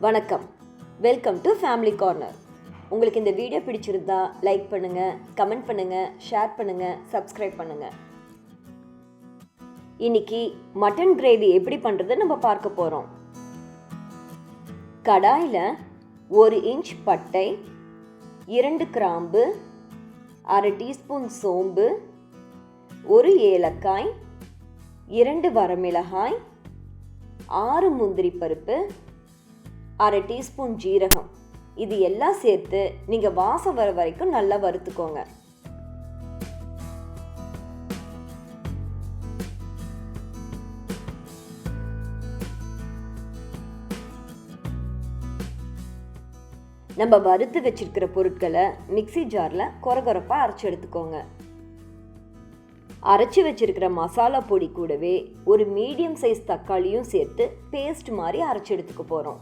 வணக்கம், welcome to family corner. உங்களுக்கு இந்த வீடியோ பிடிச்சிருந்தா லைக் பண்ணுங்கள், கமெண்ட் பண்ணுங்கள், ஷேர் பண்ணுங்கள், சப்ஸ்கிரைப் பண்ணுங்கள். இன்னைக்கு மட்டன் கிரேவி எப்படி பண்ணுறது நம்ம பார்க்க போகிறோம். கடாயில் 1 இன்ச் பட்டை, 2 கிராம்பு, அரை டீஸ்பூன் சோம்பு, 1 ஏலக்காய், 2 வரமிளகாய், 6 முந்திரி பருப்பு, அரை டீஸ்பூன் ஜீரகம், இது எல்லாம் சேர்த்து நீங்கள் வாசம் வர வரைக்கும் நல்லா வறுத்துக்கோங்க. நம்ம வறுத்து வச்சிருக்கிற பொருட்களை மிக்ஸி ஜாரில் கொரகொரப்பாக அரைச்சி எடுத்துக்கோங்க. அரைச்சி வச்சிருக்கிற மசாலா பொடி கூடவே ஒரு மீடியம் சைஸ் தக்காளியும் சேர்த்து பேஸ்ட் மாதிரி அரைச்சி எடுத்துக்க போகிறோம்.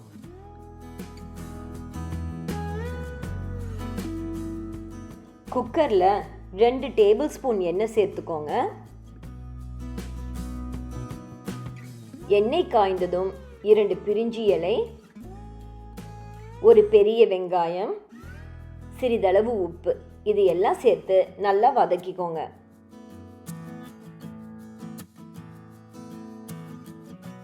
குக்கரில் 2 டேபிள் ஸ்பூன் எண்ணெய் சேர்த்துக்கோங்க. எண்ணெய் காய்ந்ததும் 2 பிரிஞ்சி இலை, ஒரு பெரிய வெங்காயம், சிறிதளவு உப்பு, இது எல்லாம் சேர்த்து நல்லா வதக்கிக்கோங்க.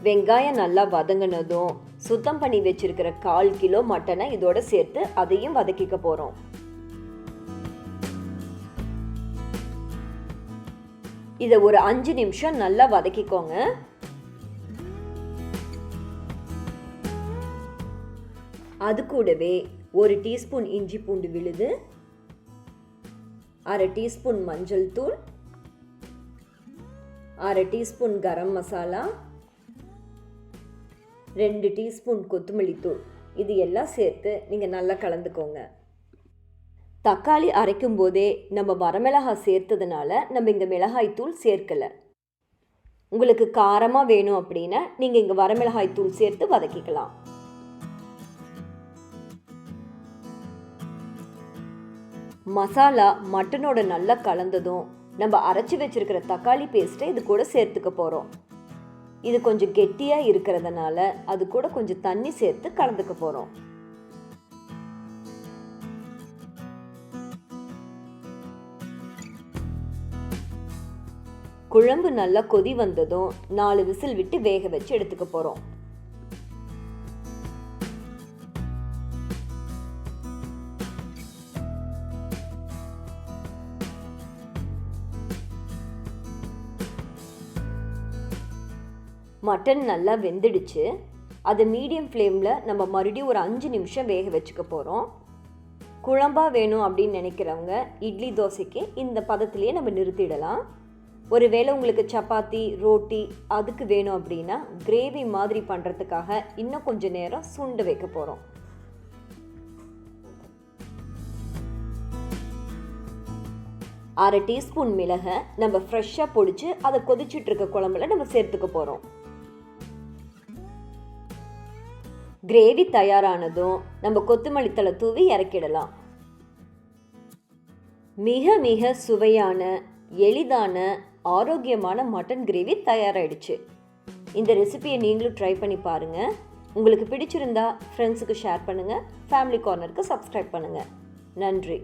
வெங்காயம் நல்லா வதங்கினதும் சுத்தம் பண்ணி வச்சிருக்கிற 1/4 கிலோ மட்டனை இதோட சேர்த்து அதையும் வதக்கிக்க போகிறோம். இதை ஒரு 5 நிமிஷம் நல்லா வதக்கிக்கோங்க. அது கூடவே 1 டீஸ்பூன் இஞ்சி பூண்டு விழுது, அரை டீஸ்பூன் மஞ்சள் தூள், அரை டீஸ்பூன் கரம் மசாலா, 2 டீஸ்பூன் கொத்தமல்லி தூள், இது எல்லாம் சேர்த்து நீங்கள் நல்லா கலந்துக்கோங்க. தக்காளி அரைக்கும் போதே நம்ம வரமிளகாய் சேர்த்ததுனால நம்ம இங்கே மிளகாய் தூள் சேர்க்கலை. உங்களுக்கு காரமாக வேணும் அப்படின்னா நீங்கள் இங்கே வரமிளகாய் தூள் சேர்த்து வதக்கிக்கலாம். மசாலா மட்டனோட நல்லா கலந்ததும் நம்ம அரைச்சி வச்சிருக்கிற தக்காளி பேஸ்ட்டை இது கூட சேர்த்துக்க போகிறோம். இது கொஞ்சம் கெட்டியாக இருக்கிறதுனால அது கூட கொஞ்சம் தண்ணி சேர்த்து கலந்துக்க போகிறோம். குழம்பு நல்லா கொதி வந்ததும் 4 விசில் விட்டு வேக வச்சு எடுத்துக்க போகிறோம். மட்டன் நல்லா வெந்துடுச்சு. அது மீடியம் ஃப்ளேமில் நம்ம மறுபடியும் ஒரு 5 நிமிஷம் வேக வச்சுக்க போகிறோம். குழம்பாக வேணும் அப்படின்னு நினைக்கிறவங்க இட்லி தோசைக்கு இந்த பதத்திலேயே நம்ம நிறுத்திடலாம். ஒருவேளை உங்களுக்கு சப்பாத்தி, ரோட்டி அதுக்கு வேணும் அப்படின்னா கிரேவி மாதிரி பண்ணுறதுக்காக இன்னும் கொஞ்சம் நேரம் சுண்டு வைக்க போகிறோம். அரை டீஸ்பூன் மிளகை நம்ம ஃப்ரெஷ்ஷாக பொடிச்சு அதை கொதிச்சுட்டு இருக்க குழம்புல நம்ம சேர்த்துக்க போகிறோம். கிரேவி தயாரானதும் நம்ம கொத்தமல்லி தழை தூவி இறக்கிடலாம். மிக மிக சுவையான, எளிதான, ஆரோக்கியமான மட்டன் கிரேவி தயாராகிடுச்சு. இந்த ரெசிபியை நீங்களும் ட்ரை பண்ணி பாருங்கள். உங்களுக்கு பிடிச்சிருந்தா ஃப்ரெண்ட்ஸுக்கு ஷேர் பண்ணுங்கள். ஃபேமிலி கார்னருக்கு சப்ஸ்கிரைப் பண்ணுங்கள். நன்றி.